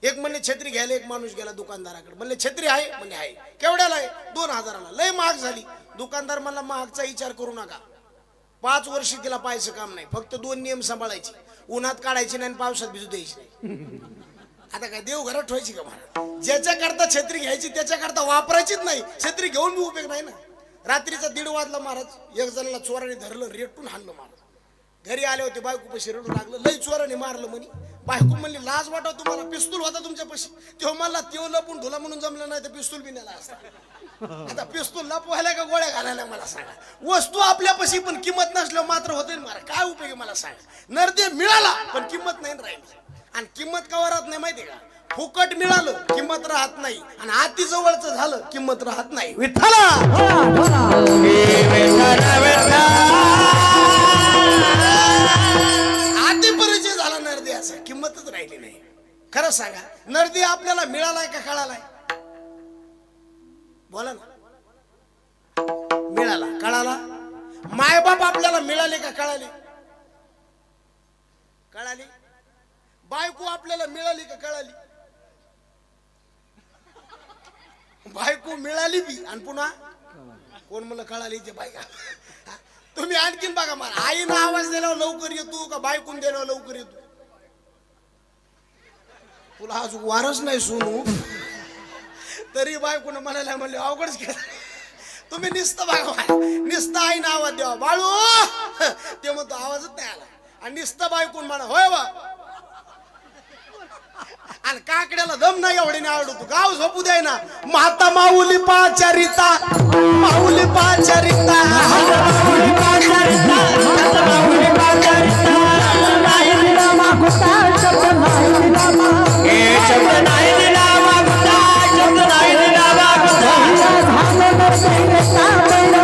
एक म्हणले छत्री घ्यायला एक माणूस गेला दुकानदाराकडे म्हणले छत्री आहे म्हणले आहे केवढ्याला आहे 2,000ला लय महाग झाली दुकानदार मला महागचा विचार करू नका 5 वर्ष तिला पाहायचं काम नाही फक्त 2 नियम सांभाळायचे उन्हात काढायचे नाही आणि पावसात भिजू द्यायची नाही आता काय देव घरात ठेवायची का महाराज ज्याच्या करता छत्री घ्यायची त्याच्या करता वापरायचीच नाही छत्री घेऊन बी उपयोग नाही ना रात्रीचा 1:30 वाजला महाराज एक जणाला चोराने धरलं रेटून हाणलं महाराज घरी आले होते बायको पशी रडू लागलं लई चोराने मारलं म्हणे बायको म्हणली लाज वाटव तुम्हाला पिस्तूल होता तुमच्या पशी तेव्हा मला तेव लपून धुला म्हणून जमलं नाही तर पिस्तूल बी नेला असता आता पिस्तूल लपवायला का गोळ्या घालायला मला सांगा वस्तू आपल्या पशी पण किंमत नसल्यावर मात्र होते मारा काय उपयोग मला सांगा नरदे मिळाला पण किंमत नाही राहिली आणि किंमत का राहत नाही माहिती का फुकट मिळालं किंमत राहत नाही आणि अति जवळचं झालं किंमत राहत नाही विठ्ठला आधी परिचय झाला नरदेवाचा किंमतच राहिली नाही खरं सांगा नरदे आपल्याला मिळालाय का कळालाय बोला ना मिळाला कळाला मायबाप आपल्याला मिळाले का कळाले कळाली बायको आपल्याला मिळाली का कळाली बायको मिळाली बी आणि पुन्हा कोण मला कळाली ते बायका तुम्ही आणखीन बघा मला आईनं आवाज दिल्यावर लवकर येतो का बायकून दिल्यावर लवकर येतो तुला आज वारच नाही सोनू तरी बायकोनं म्हणायला म्हणले अवघडच केलं तुम्ही निसतं बघा निसतं आईनं आवाज द्यावा बाळू ते म्हणतो आवाजच नाही आला आणि निसतं बायकून म्हणा होय बा आणि काकड्याला दम नाही एवढे आवडतो गाव झोपू द्याय ना माता माऊली पाचारिता माऊली पाचारिता माऊली पाचारिता माऊली पाचारिता नाही दिला मागुता शब्द नाही दिला मागुता शब्द नाही दिला मागुता शब्द नाही दिला मागुता झालं नसेता बैल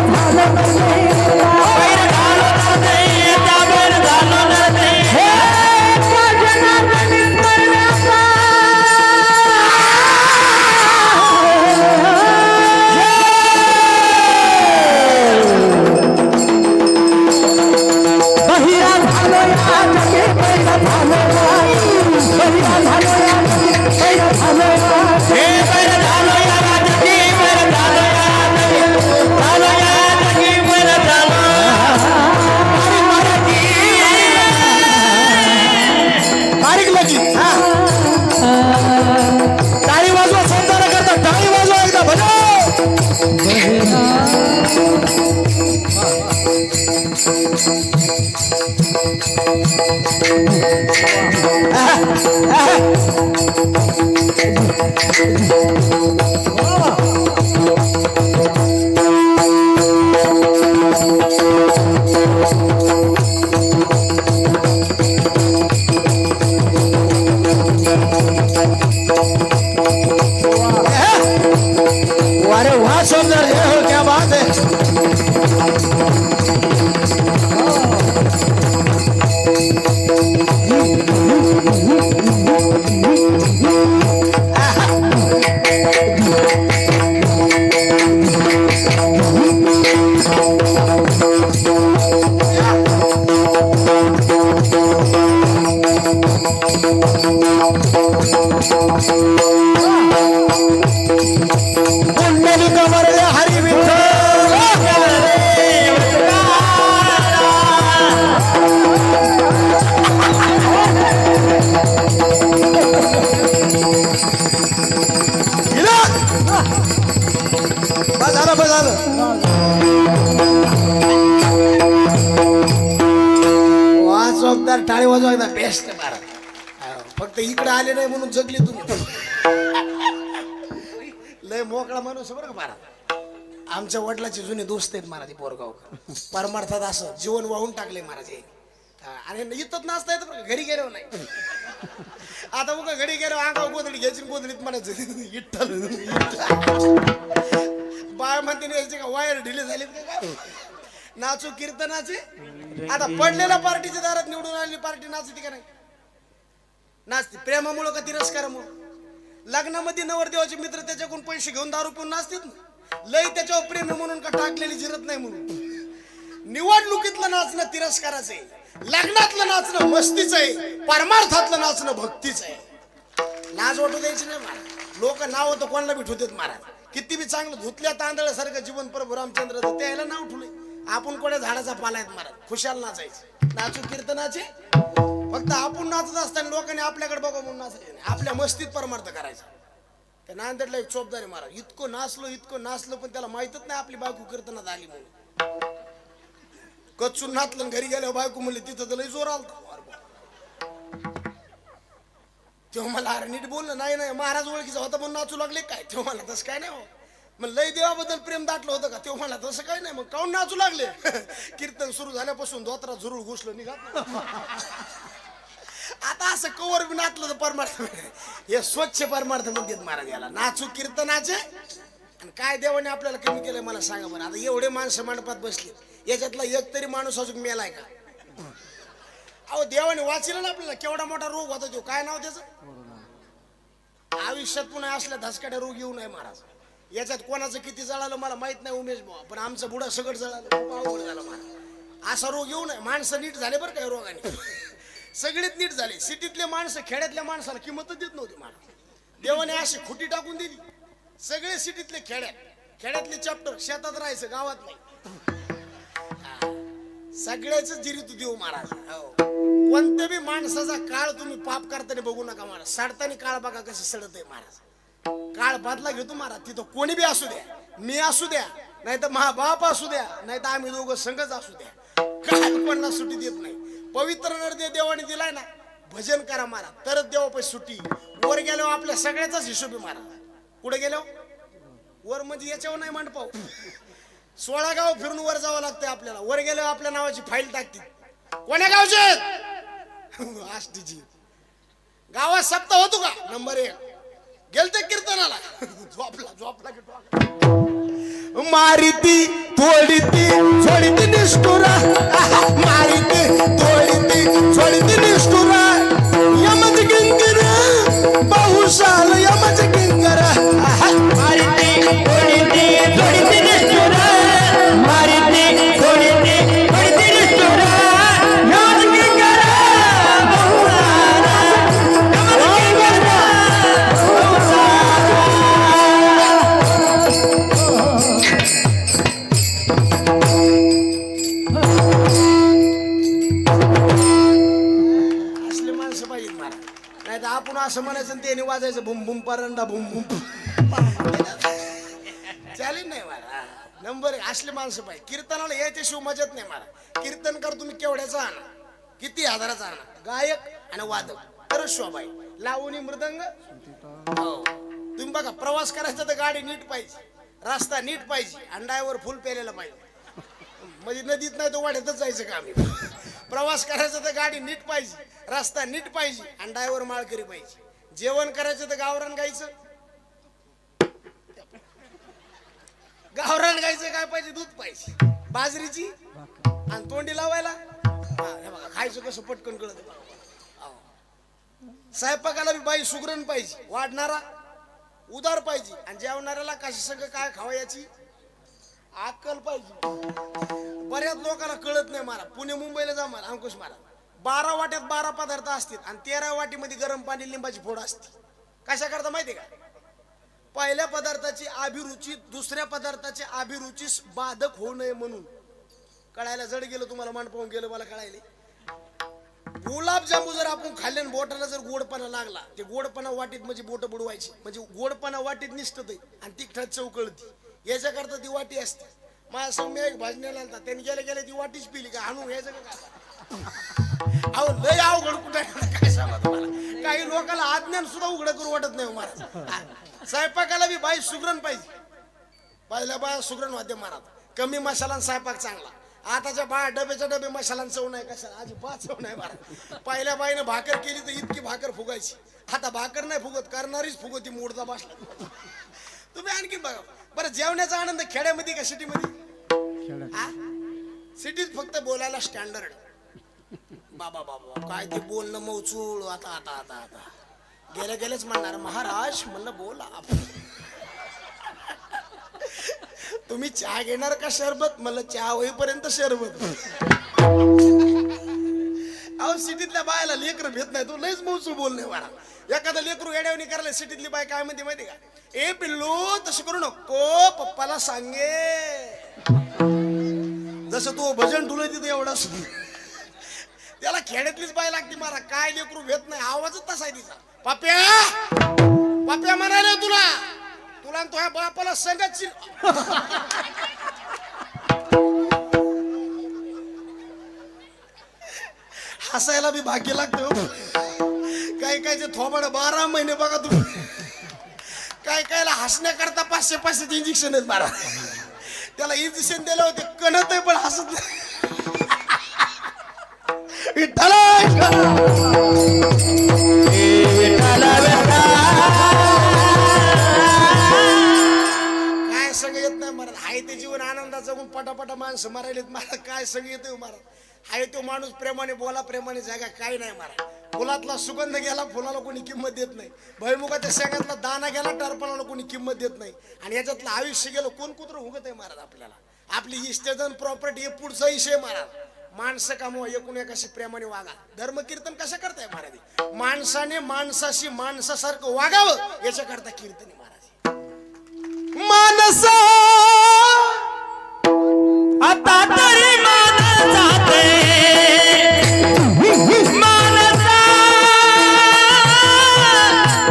झालं नसेता बैल झालं नसेता बैल झालं नसेता टाळी वाजवा समजा करता टाळी वाजवा एकदा भजन जोरदार टाळी वाजवा एकदा बेस्ट महाराज. फक्त इकडे आले नाही म्हणून जगली तुम्ही. लय मोकळा माणूस बरं का महाराज. आमच्या वडिलाचे जुने दोस्त आहेत महाराज बोरगाव. परमार्थात असं जीवन वाहून टाकले महाराज. आणि इथंच नाचता येतं बरं, घरी गेलो नाही. आता मग घडी गेलो अंगावर गोधडी घ्यायची, गोधडीत म्हणायचं इठ्ठल बाळ म्हणते यायचे का वायर ढिले झाले काय नाचू कीर्तनाचे. आता पडलेल्या पार्टीच्या दारात निवडून आलेली पार्टी नाचते का नाही? नाचते. प्रेमामुळं का तिरस्कारामुळं? लग्नामध्ये नवरदेवाचे मित्र त्याच्याकडून पैसे घेऊन दारू पिऊन नाचतात ना. लय त्याच्यावर प्रेम म्हणून का टाकलेली जिरत नाही म्हणून. निवडणुकीतलं नाचणं तिरस्काराचं आहे, लग्नातलं नाचणं मस्तीचं आहे, परमार्थातलं नाचणं भक्तीचं आहे. लाज वाटू द्यायची नाही महाराज. लोक नाव तर कोणाला बी ठेवतात महाराज. किती बी चांगलं धुतल्या तांदळासारखं जीवन प्रभू रामचंद्र त्याला नाव ठेवले. आपण कोण्या झाडाचा पाला आहेत महाराज. खुशाल नाचायचं, नाचू कीर्तनाचे. फक्त आपण नाचत असताना लोकांनी आपल्याकडे बघा म्हणून नाचायचं, आपल्या मस्तीत परमार्थ करायचा. त्या नांदेडला एक चोपदार आहे महाराज. इतकं नाचलं पण त्याला माहितच नाही आपली बायको कीर्तनात आली म्हणून. कच्चून नाचलं घरी गेल्यावर बायको म्हणली तिथं तर लय जोर आलता. तेव्हा मला अरे नीट बोललं नाही महाराज ओळखीचा होता म्हणून नाचू लागले काय? तेव्हा मला तसं काय नाही हो. मग लय देवाबद्दल प्रेम दाटलं होतं का? तेव्हा मला तसं काय नाही. मग काऊन नाचू लागले? कीर्तन सुरू झाल्यापासून धोत्रा झुरूळ घुसलं निघात. आता असं कवर बी नाचलं तर परमार्थ. हे स्वच्छ परमार्थ म्हणतात महाराज याला. नाचू कीर्तनाचे. आणि काय देवाने आपल्याला कमी केलंय मला सांगा बरं. आता एवढे माणसं मंडपात बसले, याच्यातला एक तरी माणूस अजून मेलाय का? अहो देवाने वाचलं ना आपल्याला. केवढा मोठा रोग होता तो, काय नाव त्याचं? आयुष्यात पुन्हा असल्या धसकाड्या रोग येऊ नये महाराज. याच्यात कोणाचं किती जळालं मला माहित नाही उमेश भाऊ, पण आमचं बुडा सगळं जळालं. खूप अवघड झालं महाराज. असा रोग येऊ नये. माणसं नीट झाले बरं का या रोगाने. सगळेच नीट झाले. सिटीतले माणसं खेड्यातल्या माणसाला किंमतच देत नव्हती महाराज. देवाने अशी खुटी टाकून दिली. सगळे सिटीतले खेड्यातले चॅप्टर शेतात राहायचं, गावात नाही. सगळ्याच जिरी तू देऊ महाराज. कोणत्या बी माणसाचा काळ तुम्ही पाप करताना बघू नका महाराज. सडताना काळ बघा कसं सडत आहे महाराज. काळ बदला घेतो महाराज. तिथं कोणी बी असू द्या, मी असू द्या, नाही तर महाबाप असू द्या, नाही तर आम्ही दोघं संघच असू द्या, काय कोणाला सुट्टी देत नाही. पवित्र नरदेव देवाने दिलाय ना, भजन करा महाराज, तरच देवापाशी सुट्टी. वर गेल्यावर आपल्या सगळ्याचाच हिशोब आहे महाराज. कुठे गेलो वर म्हणजे याच्यावर नाही मंडपाव. 16 गाव फिरून वर जावं लागतंय आपल्याला. वर गेल्यावर आपल्या नावाची फाईल टाकतील. कोण्या गावचे? आष्टीची. गावात सप्ताह होतो का? नंबर 1 गेलते कीर्तनाला. झोपला मारिती तोडीती सोडीती निष्ठुरा. मारिती तोडीती सोडीती निष्ठुरा. यमज किंकर पाऊसाल यमज किंकर. मारिती तोडीती सोडीती निष्ठुरा. मारिती तोडीती सोडीती निष्ठुरा. यमज किंकर बहुसाला. असले माणसं पाहिजेत मला. नाही तर आपण असं म्हणायचं आणि त्याने वाजायचं बुम बुम परंडा बुम बुम. चालेल नाही मला. नंबर 1 असले माणसं पाहिजे. कीर्तनाला याच्याशिवाय मजाच नाही मला. कीर्तनकार तुम्ही केवढ्याचा आणा, किती हजाराचा आणा, गायक आणि वादक तरच शोभा आहे. लावणी मृदंग. हो तुम्ही बघा, प्रवास करायचा तर गाडी नीट पाहिजे, रस्ता नीट पाहिजे, आणि ड्रायव्हर फुल पेलेला पाहिजे. म्हणजे नदीत नाही तो वाड्यातच जायचं का आम्ही. प्रवास करायचा तर गाडी नीट पाहिजे, रस्ता नीट पाहिजे, आणि ड्रायव्हर माळकरी पाहिजे. जेवण करायचं तर गावरान गायचं. गावरान गायचं काय पाहिजे? दूध पाहिजे, बाजरीची, आणि तोंडी लावायला. हे बघा खायचं कसं पटकन कळत. स्वयंपाकाला बी बाई सुगरण पाहिजे, वाढणारा उदार पाहिजे, आणि जेवणाऱ्याला कशा सगळं काय खावायची अक्कल पाहिजे. बऱ्याच लोकांना कळत नाही मला. पुणे मुंबईला जा मला अंकुश मला, 12 वाट्यात 12 पदार्थ असतात, आणि 13 वाटीमध्ये गरम पाणी लिंबाची फोड असते. कशा करता माहिती का? पहिल्या पदार्थाची अभिरुची दुसऱ्या पदार्थाची अभिरुचीस बाधक होऊ नये म्हणून. कळायला जड गेलं तुम्हाला, मान पाहून गेलं मला कळायले. गुलाबजामू जर आपण खाल्ले आणि बोटाला जर गोडपणा लागला, ते गोडपणा वाटीत म्हणजे बोट बुडवायची, म्हणजे गोडपणा वाटीत निसटत आणि तिखटात चव कळती. याच्याकरता ती वाटी असते. माझ्या समोर एक भाजण्याला आलता, त्यांनी गेल्या ती वाटीच पिली का हाणून घ्यायचं का? अहो लय अवघड कुठे काय सांगा तुम्हाला. काही लोकांना अज्ञान सुद्धा उघड करू वाटत नाही महाराज. स्वयंपाकाला बी बाई सुगरण पाहिजे. पहिल्या बाया सुगरण वाद्य महाराज. कमी मसाला स्वयंपाक चांगला. आताच्या बाया डब्याच्या डबे मसालांचा चव नाही कशाला अजिबात चव नाही महाराज. पहिल्या बाईने भाकर केली तर इतकी भाकर फुगायची. आता भाकर नाही फुगत करणारीच फुगती मोडता बसला. तुम्ही आणखी बघा बरं जेवण्याचा आनंद खेड्यामध्ये का सिटीमध्ये. सिटीत फक्त बोलायला स्टँडर्ड. बाबा बाबा काय ते बोलणं मौचूळ. आता आता आता आता गेलेच म्हणणार महाराज म्हणलं बोला. तुम्ही चहा घेणार का शरबत म्हणलं चहा होईपर्यंत शरबत. अहो सिटीतल्या बायाला लेकरं भेट नाही. तो लयच मौचूळ बोलणे वाला. एखादा लेकरू येड्यावणी करायला सिटीतली बाय काय म्हणते माहिती का. ए पिल्लू तसं करू नको पप्पाला सांगे. जसं तू भजन तुला तिथं एवढा त्याला खेड्यातलीच बाय लागते मारा. काय लेकरू भेट नाही आवाजच तसा आहे तिचा. पाप्या पाप्या म्हणाले तुला तुला तुझ्या बापाला संगत. हसायला बी भाग्य लागतं. काही कायचे थोबाड 12 महिने बघा तुम्ही. काय कायला हसण्याकरता 500 इंजेक्शन आहेत मारा. त्याला इंजेक्शन दिलं होते कणत आहे पण हसत नाही. काय संग येत नाही महाराज. हाय ते जीवन आनंदात जगून पटापटा माणसं मारायलेत महाराज. काय संग येतोय महाराज. हाय तो माणूस प्रेमाने बोला प्रेमाने जागा काय नाही महाराज. फुलातला सुगंध गेला फुलाला कोणी किंमत देत नाही. भैमुगाच्या शेंगातला दाना गेला टरपणाला कोणी किंमत देत नाही. आणि याच्यातलं आयुष्य गेलं कोण कुत्र उगत आहे महाराज. आपल्याला आपली इस्टेजन प्रॉपर्टी हे पुढचा विषय महाराज. माणसं कामवा एकूण एकाशी प्रेमाने वागा. धर्म कीर्तन कशा करताय महाराज. माणसाने माणसाशी माणसासारखं वागावं याच्याकरता कीर्तन आहे महाराज. मानसा आता तरी मान जाते. मानसा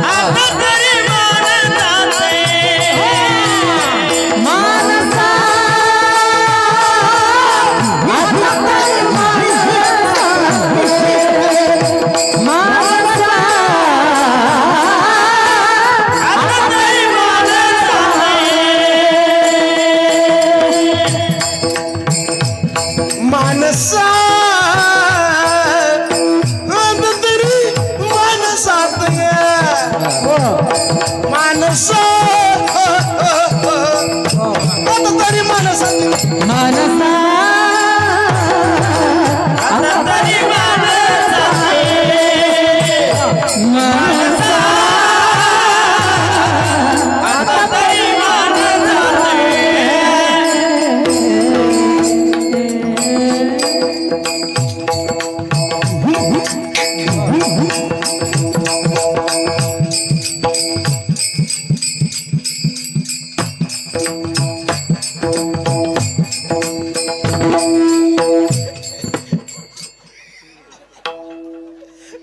आता तरी मान जाते. मानसा आता तरी मान जाते. मानसा आता तरी मान जाते. मानसा आता तरी मानसात मानसा आता तरी मानसात. मानसा आता तरी मान जाते. मानसा आता तरी मान जाते.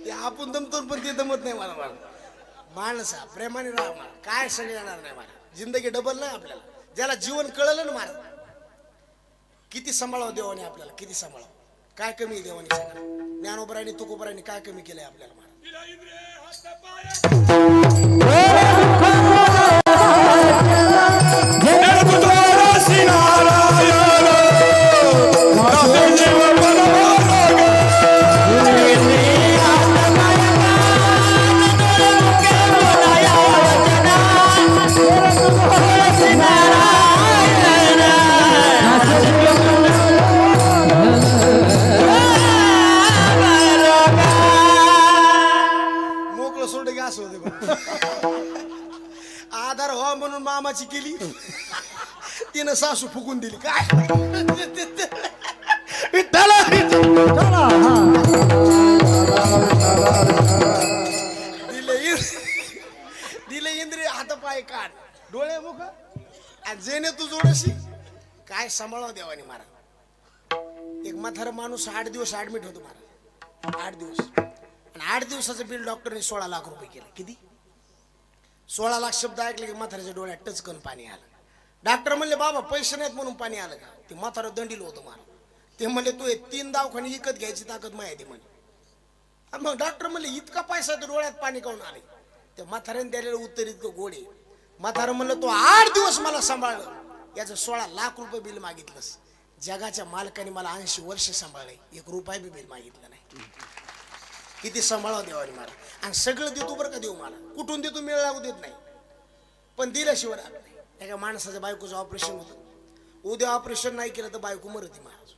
ते आपण दमतो पण ते दमत नाही मला मला. माणसा प्रेमाने राहा मला. काय सगळे येणार नाही मला. जिंदगी डबल नाही आपल्याला. ज्याला जीवन कळलं ना मला किती सांभाळावं देवाने आपल्याला. किती सांभाळावं. काय कमी आहे देवाने सांगा. ज्ञानोबरायने तुकोबरायने काय कमी केलंय आपल्याला मला. मोकळं सोड की असं होते बघ. आधार व्हा म्हणून मामाची केली तिनं सासू फुकून दिली. काय विठ्ठला. दिले इंद्रिय हात पाय कान डोळे मुख आणि जेने तू जोडशी काय सांभाळावं देवाने मारा. एक म्हातारा माणूस 8 दिवस ऍडमिट होतो मारा. 8 दिवस आणि 8 दिवसाचं बिल डॉक्टरने 16 लाख रुपये केलं. किती 16 लाख शब्द ऐकले की म्हाताऱ्याच्या डोळ्यात टचकन पाणी आलं. डॉक्टर म्हणले बाबा पैसे नाहीत म्हणून पाणी आलं का. ते म्हातारं दंडील होतं मारा. ते म्हणले तू 3 दवाखाने विकत घ्यायची ताकद माहिती म्हणे. मग डॉक्टर म्हणले इतका पैसा तर डोळ्यात पाणी काऊन आले. त्या म्हाताऱ्याने द्यायला उत्तर इतकं गोड आहे. म्हातारं म्हणलं तो 8 दिवस मला सांभाळलं, याचं 16 लाख रुपये बिल मागितलंस. जगाच्या मालकाने मला 80 वर्ष सांभाळले, 1 रुपया बी बिल मागितलं नाही. किती सांभाळावं देवाने मला. आणि सगळं देतो बरं का देऊ मला, कुठून देतो मेळ लागू देत नाही, पण दिल्याशिवाय राहत नाही. एका माणसाच्या बायकोचं ऑपरेशन होतं, उद्या ऑपरेशन नाही केलं तर बायको मरती महाराज.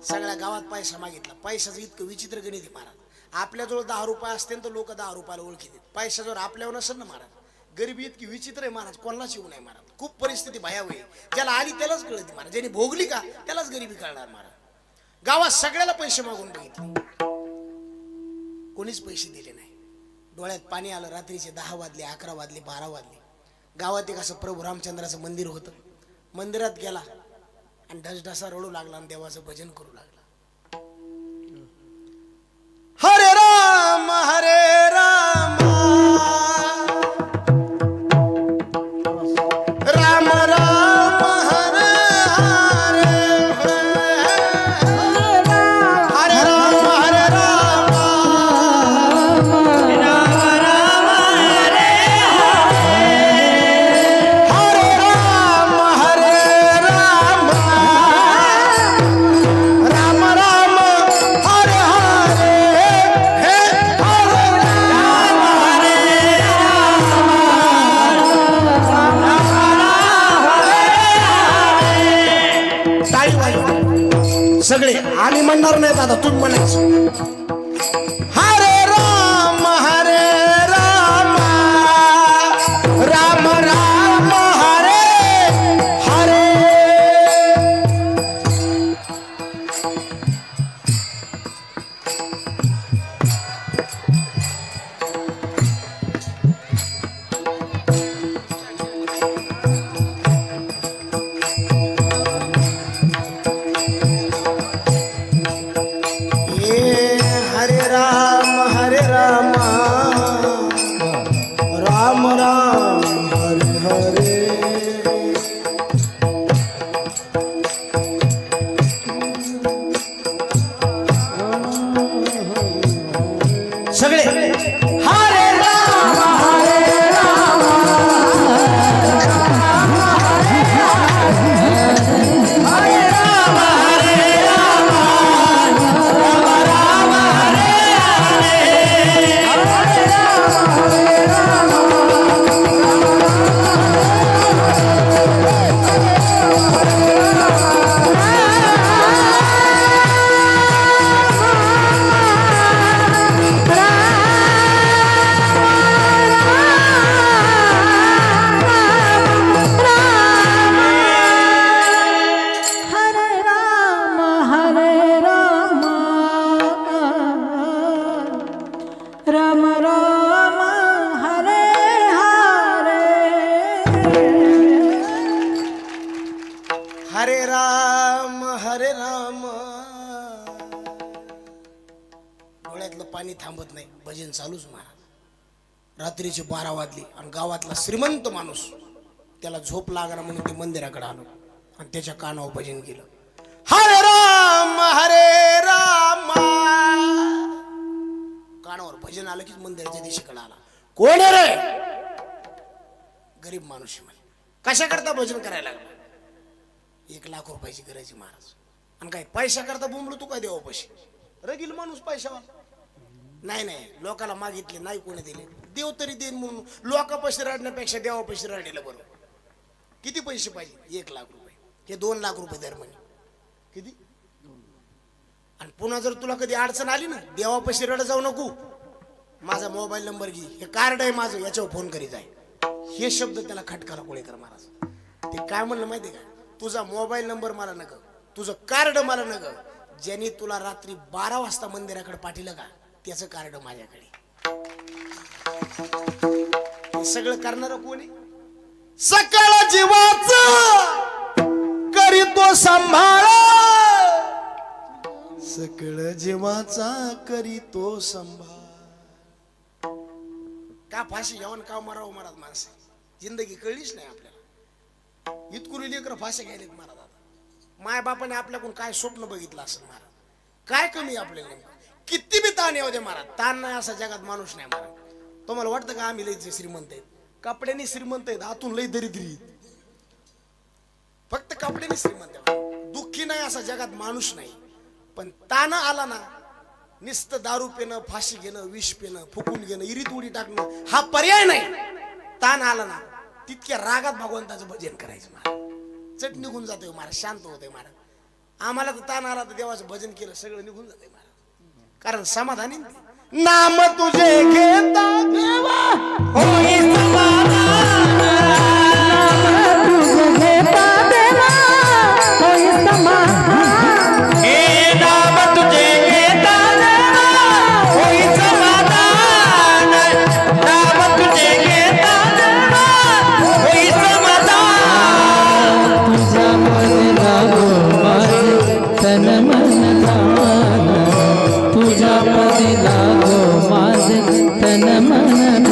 सगळ्या गावात पैसा मागितला. पैशाचं इतकं विचित्र गणित आहे महाराज. आपल्याजवळ 10 रुपये असते तर लोक 10 रुपयाला ओळखीत. पैशाजवळ आपल्यावर नसेल ना महाराज. गरिबी इतकी विचित्र आहे महाराज, कोणालाच येऊ नये महाराज. खूप परिस्थिती भयावह आहे. ज्याला आली त्यालाच कळते महाराज, ज्याने भोगली का त्यालाच गरिबी कळणार महाराज. गावात सगळ्याला पैसे मागून बघितले, कोणीच पैसे दिले नाही. डोळ्यात पाणी आलं. रात्रीचे 10 वाजले, 11 वाजले, 12 वाजले. गावात एक असं प्रभू रामचंद्राचं मंदिर होतं. मंदिरात गेला आणि ढसढसा रडू लागला आणि देवाचं भजन करू लागला. हरे राम हरे राम राम राम हरे हरे, हरे राम हरे राम राम राम हरे हरे, हरे राम हरे राम राम राम हरे हरे, हे हरे राम हरे राम. टाळी वाजवा सगळे, आम्ही म्हणणार नाहीत आता, तुम्ही म्हणायचं. हरे राम राम राम हरे हरे. हरे राम राम राम हरे हरे. सगळे हरे राम हरे राम. डोळ्यातलं पाणी थांबत नाही, भजन चालूच महाराज. रात्रीचे 12 वाजले आणि गावातला श्रीमंत माणूस, त्याला झोप लागणार म्हणून ते मंदिराकडे आलो आणि त्याच्या कानावर भजन केलं. हरे राम कानावर भजन आलं की मंदिराच्या दिशेकडे आला. कोण आहे रे? गरीब माणूस म्हणे. कशा करता भजन करायला लागला? 1 लाख रुपयाची गरज आहे महाराज. आणि काय पैसा करता बोंबलो तू काय देवा पैसे? रगील माणूस पैशावा नाही. लोकाला मागितले नाही, कोणी दिले. देव तरी देईन म्हणून लोका पैसे रडण्यापेक्षा देवा पैसे रडलेलं बरं. किती पैसे पाहिजे? 1 लाख रुपये. हे 2 लाख रुपये दर महिने किती. आणि पुन्हा जर तुला कधी अडचण आली ना, देवा पैसे रड जाऊ नको. माझा मोबाईल नंबर घे, हे कार्ड आहे माझं, याच्यावर फोन करीत आहे. हे शब्द त्याला खटकाला कोळेकर महाराज. ते काय म्हणलं माहिती का? तुझा मोबाईल नंबर मला नका, तुझं कार्ड मला नका. ज्यांनी तुला रात्री 12 वाजता मंदिराकडे पाठीलं का, त्याचं कार्ड माझ्याकडे. हे सगळं करणार कोणी? सकळ जीवाचं करीतो सांभाळ, सकळ जीवाचा करीतो सांभाळ. का फाशी घ्यावं का मरावं महाराज? माणसं जिंदगी कळलीच नाही आपल्याला. इतकुरी लेकर फाशी घ्यायला महाराज. आता माय बापाने आपल्याकडून काय स्वप्न बघितलं असेल महाराज? काय कमी आपल्याला? किती बी ताण येऊ दे महाराज, ताण नाही असा जगात माणूस नाही महाराज. तुम्हाला वाटतं का आम्ही लई श्रीमंत आहेत? कपड्यांनी श्रीमंत आहेत, आतून लई दरिद्री आहेत. फक्त कपड्यांनी श्रीमंत आहे. दुःखी नाही असा जगात माणूस नाही. पण ताण आला ना, नुसतं दारू पिणं, फाशी घेणं, विष पिणं, फुकून घेणं, इरीत उडी टाकणं हा पर्याय नाही. ताण आला ना, तितक्या रागात भगवंताचं भजन करायचं महाराज. चट निघून जातोय महाराज, शांत होतोय महाराज. आम्हाला तर ताण आला तर देवाचं भजन केलं, सगळं निघून जातंय महाराज. कारण समाधानी ना ते. नाम तुझे घेता देवा होई समाधान. तुझे घेता देवा होई समाधान. हे नाम तुझे घेता देवा होई समाधान. नाम तुझे घेता देवा होई समाधान. तुझ्या मध्ये लागो माझे तन मन प्राण. तुझ्या मध्ये लागो माझे तन मन